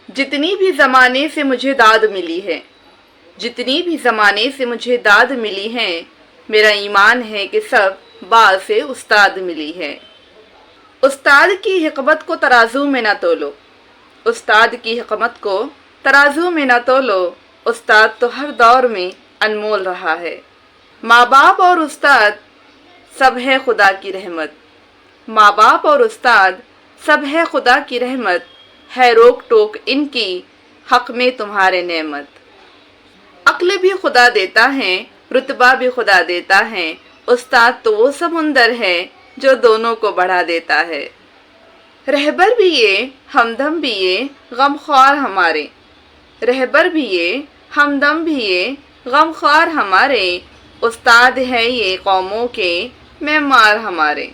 جتنی بھی زمانے سے مجھے داد ملی ہے، جتنی بھی زمانے سے مجھے داد ملی ہے، میرا ایمان ہے کہ سب بعد سے استاد ملی ہے۔ استاد کی حکمت کو ترازو میں نہ تولو، استاد کی حکمت کو ترازو میں نہ تولو، استاد تو ہر دور میں انمول رہا ہے۔ ماں باپ اور استاد سب ہے خدا کی رحمت، ماں باپ اور استاد سب ہے خدا کی رحمت، ہے روک ٹوک ان کی حق میں تمہارے نعمت۔ عقل بھی خدا دیتا ہے، رتبہ بھی خدا دیتا ہے، استاد تو وہ سمندر ہے جو دونوں کو بڑھا دیتا ہے۔ رہبر بھی یہ ہمدم بھی یہ غم خوار ہمارے، رہبر بھی یہ ہمدم بھی یہ غم خوار ہمارے، استاد ہے یہ قوموں کے معمار ہمارے۔